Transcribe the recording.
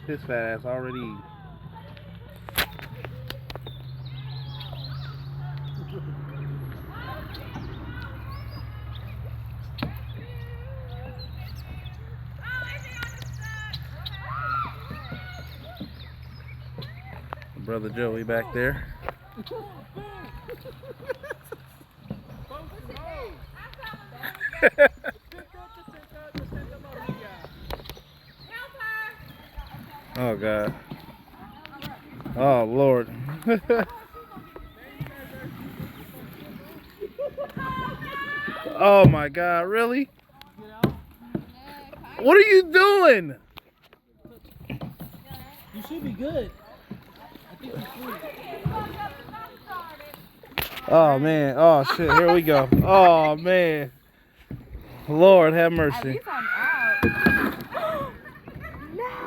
His fat ass already eating. Brother Joey back there. Oh God. Oh Lord. Oh my God, really? What are you doing? You should be good. I think you're Oh man. Oh shit. Here we go. Oh man. Lord have mercy.